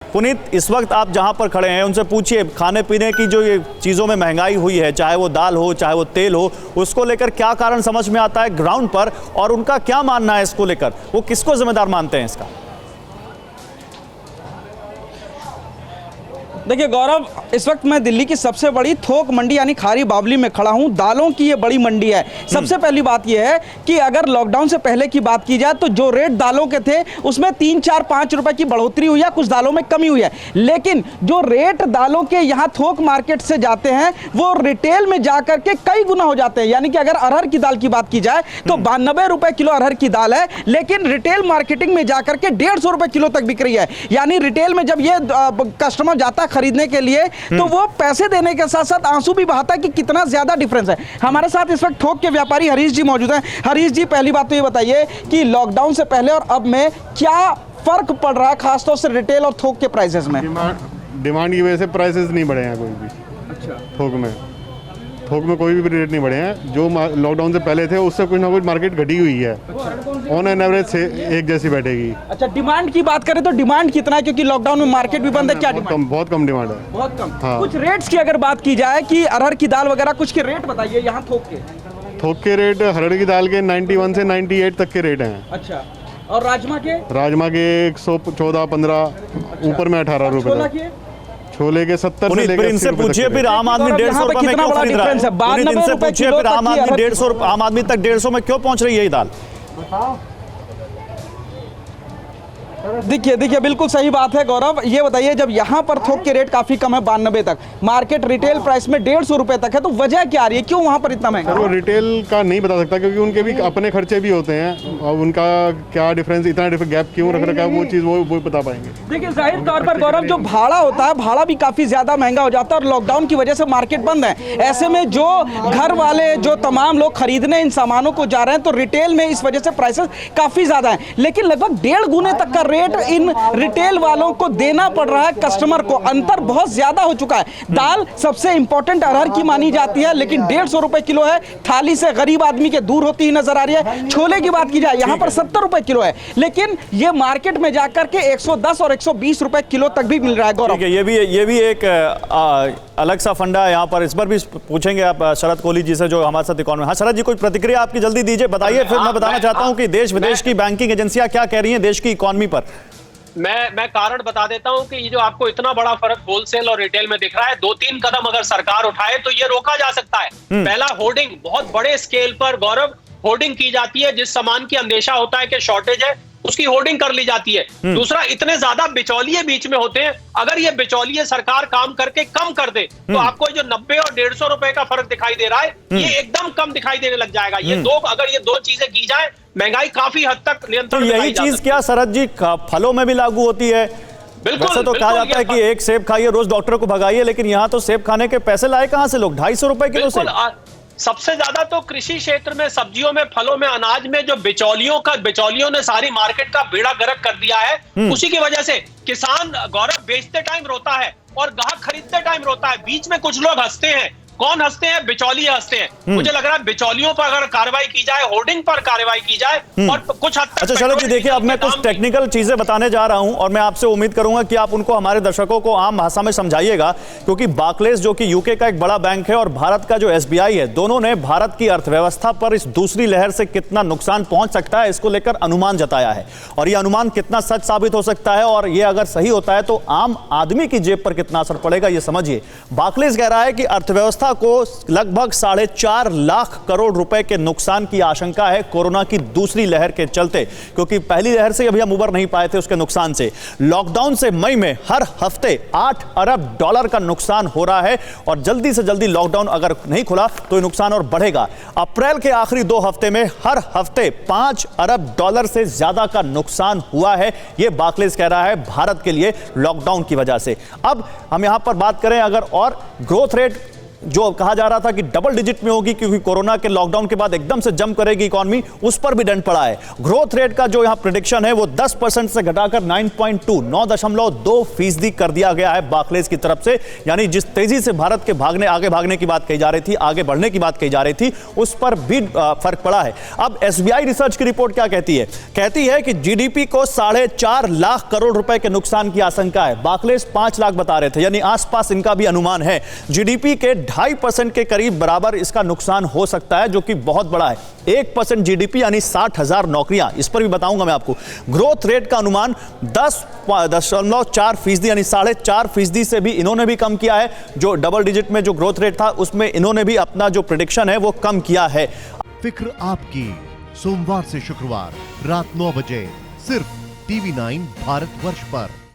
पुनीत, इस वक्त आप जहां पर खड़े हैं उनसे पूछिए, खाने पीने की जो ये चीज़ों में महंगाई हुई है, चाहे वो दाल हो चाहे वो तेल हो, उसको लेकर क्या कारण समझ में आता है ग्राउंड पर, और उनका क्या मानना है इसको लेकर, वो किसको जिम्मेदार मानते हैं इसका? देखिए गौरव, इस वक्त मैं दिल्ली की सबसे बड़ी थोक मंडी यानी खारी बावली में खड़ा हूं। दालों की ये बड़ी मंडी है। सबसे पहली बात ये है कि अगर लॉकडाउन से पहले की बात की जाए तो जो रेट दालों के थे उसमें 3, 4, 5 रुपए की बढ़ोतरी हुई है, कुछ दालों में कमी हुई है, लेकिन जो रेट दालों के यहाँ थोक मार्केट से जाते हैं वो रिटेल में जाकर के कई गुना हो जाते हैं। यानी कि अगर अरहर की दाल की बात की जाए तो 92 रुपए किलो अरहर की दाल है, लेकिन रिटेल मार्केटिंग में जाकर के 150 रुपए किलो तक बिक रही है। यानी रिटेल में जब ये कस्टमर जाता है खरीदने के लिए तो वो पैसे देने के साथ साथ आंसू भी बहाता है कि कितना ज्यादा डिफरेंस है। हमारे साथ इस वक्त थोक के व्यापारी हरीश जी मौजूद हैं। हरीश जी, पहली बात तो ये बताइए कि लॉकडाउन से पहले और अब में क्या फर्क पड़ रहा है, खासतौर से रिटेल और थोक के प्राइसेस में? डिमांड की वजह से प्राइसेस नहीं बढ़े हैं कोई भी। अच्छा। थोक में कोई भी रेट नहीं बढ़े हैं। जो लॉकडाउन से पहले थे उससे कुछ ना कुछ मार्केट घटी हुई है। ऑन एन एवरेज से एक जैसी बैठेगी। अच्छा, डिमांड की बात करें तो डिमांड कितना है, क्योंकि लॉकडाउन में मार्केट भी बंद है? क्या डिमांड? बहुत कम डिमांड है। बहुत कम। हाँ। कुछ रेट्स की अगर बात की जाए कि अरहर की दाल वगैरह कुछ के रेट बताइए यहाँ थोक के रेट अरहर की दाल के 91 से 98 तक के रेट हैं। अच्छा, और राजमा के? राजमा के 114, 15, ऊपर में 18 रुपए। छोले के 70 से लेकर इनसे पूछिए फिर आम आदमी 150 रुपए में क्यों खरीद रहा है? इनसे पूछिए फिर आम आदमी तक 150 में क्यों पहुंच रही है ये दाल? देखिए बिल्कुल सही बात है गौरव। ये बताइए, जब यहाँ पर थोक के रेट काफी कम है 92 तक, मार्केट रिटेल प्राइस में 150 रुपए तक है, तो वजह क्या आ रही है, क्यों वहाँ पर इतना महंगा? वो रिटेल का नहीं बता सकता क्योंकि उनके भी अपने खर्चे भी होते हैं और उनका क्या डिफरेंस, इतना गैप क्यों रख रखा है, वो चीज़ वो बता पाएंगे। देखिए जाहिर तौर पर गौरव, जो भाड़ा होता है भाड़ा भी काफी ज्यादा महंगा हो जाता है और लॉकडाउन की वजह से मार्केट बंद है। ऐसे में जो घर वाले, जो तमाम लोग खरीदने इन सामानों को जा रहे हैं तो रिटेल में इस वजह से प्राइसेस काफी ज्यादा है, लेकिन लगभग 1.5 गुने तक का रेट इन रिटेल वालों को देना पड़ रहा है कस्टमर को। अंतर बहुत ज्यादा हो चुका है। दाल सबसे इंपॉर्टेंट अरहर की मानी जाती है, लेकिन 150 रुपए किलो है, थाली से गरीब आदमी के दूर होती ही नजर आ रही है। छोले की बात की जाए यहाँ पर 70 रुपए किलो है, लेकिन ये मार्केट में जाकर के 110 और 120 रुपए किलो तक भी मिल रहा है। गौरव, ये भी एक अलग सा फंडा है यहाँ पर, इस पर भी पूछेंगे आप शरद कोहली जी से जो हमारे साथ इकोनॉमी। हाँ शरद जी, कोई प्रतिक्रिया आपकी जल्दी दीजिए, बताइए, फिर मैं बताना चाहता हूँ कि देश विदेश की बैंकिंग एजेंसियां क्या कह रही हैं देश की इकोनॉमी पर। मैं कारण बता देता हूं कि ये जो आपको इतना बड़ा फर्क होलसेल और रिटेल में दिख रहा है, 2-3 कदम अगर सरकार उठाए तो ये रोका जा सकता है। पहला, होर्डिंग बहुत बड़े स्केल पर गौरव होर्डिंग की जाती है, जिस सामान की अंदेशा होता है कि शॉर्टेज है उसकी होर्डिंग कर ली जाती है। दूसरा, इतने ज्यादा बिचौलिए बीच में होते हैं, अगर ये बिचौलिए सरकार काम करके कम कर दे तो आपको जो 90 और 150 रुपए का फर्क दिखाई दे रहा है ये एकदम कम दिखाई देने लग जाएगा। अगर ये दो चीजें की जाए, महंगाई काफी हद तक नियंत्रण में यही चीज क्या शरद जी फलों में भी लागू होती है? बिल्कुल, वैसे तो कहा जाता है कि एक सेब खाइए रोज डॉक्टर को भगाइए, लेकिन यहाँ तो सेब खाने के पैसे लाए कहां से लोग? 250 रुपए किलो से। सबसे ज्यादा तो कृषि क्षेत्र में, सब्जियों में, फलों में, अनाज में जो बिचौलियों ने सारी मार्केट का बेड़ा गर्क कर दिया है, उसी की वजह से किसान गौरव बेचते टाइम रोता है और ग्राहक खरीदते टाइम रोता है। बीच में कुछ लोग हंसते हैं। कौन हंसते हैं? बिचौलिए हंसते हैं। मुझे लग रहा है बिचौलियों पर अगर कार्रवाई की जाए, होर्डिंग पर कार्रवाई की जाए और कुछ हद तक। अच्छा शरद जी, देखिए अब मैं कुछ टेक्निकल चीजें बताने जा रहा हूं और मैं आपसे उम्मीद करूंगा कि आप उनको हमारे दर्शकों को आम भाषा में समझाइएगा, क्योंकि बार्कलेज जो कि यूके का एक बड़ा बैंक है और भारत का जो SBI है, दोनों ने भारत की अर्थव्यवस्था पर इस दूसरी लहर से कितना नुकसान पहुंच सकता है इसको लेकर अनुमान जताया है, और यह अनुमान कितना सच साबित हो सकता है और यह अगर सही होता है तो आम आदमी की जेब पर कितना असर पड़ेगा ये समझिए। बार्कलेज कह रहा है कि अर्थव्यवस्था को लगभग 4.5 लाख करोड़ रुपए के नुकसान की आशंका है कोरोना की दूसरी लहर के चलते, क्योंकि पहली लहर से अभी हम उबर नहीं पाए थे उसके नुकसान से। लॉकडाउन से मई में हर हफ्ते $8 अरब का नुकसान हो रहा है और जल्दी से जल्दी लॉकडाउन अगर नहीं खुला तो ये नुकसान और बढ़ेगा। अप्रैल के आखिरी 2 हफ्ते में हर हफ्ते $5 अरब से ज्यादा का नुकसान हुआ है, यह बार्कलेज कह रहा है भारत के लिए लॉकडाउन की वजह से। अब हम यहां पर बात करें अगर और ग्रोथ रेट जो कहा जा रहा था कि डबल डिजिट में होगी क्योंकि कोरोना के लॉकडाउन के बाद एकदम से जंप करेगी इकोनॉमी, उस पर भी डंड पड़ा है। ग्रोथ रेट का जो यहां प्रेडिक्शन है वो 10% से घटाकर 9.2% कर दिया गया है बार्कलेज की तरफ से। यानी जिस तेजी से भारत के आगे भागने की बात कही जा रही थी, आगे बढ़ने की बात कही जा रही थी, उस पर भी फर्क पड़ा है। अब एसबीआई रिसर्च की रिपोर्ट क्या कहती है? कहती है कि जीडीपी को 4.5 लाख करोड़ रुपए के नुकसान की आशंका है। बार्कलेज 5 लाख बता रहे थे, यानी आसपास इनका भी अनुमान है। जीडीपी के 2.5% के करीब बराबर इसका नुकसान हो सकता है, जो कि बहुत बड़ा है। 1% जीडीपी यानी 60,000 नौकरियां, इस पर भी बताऊंगा मैं आपको। ग्रोथ रेट का अनुमान 10.4% यानी 4.5% से भी इन्होंने भी कम किया है। जो डबल डिजिट में जो ग्रोथ रेट था उसमें इन्होंने भी अपना जो प्रेडिक्शन है वो कम किया है। फिक्र आपकी, सोमवार से शुक्रवार रात 9 बजे सिर्फ TV9 भारतवर्ष पर।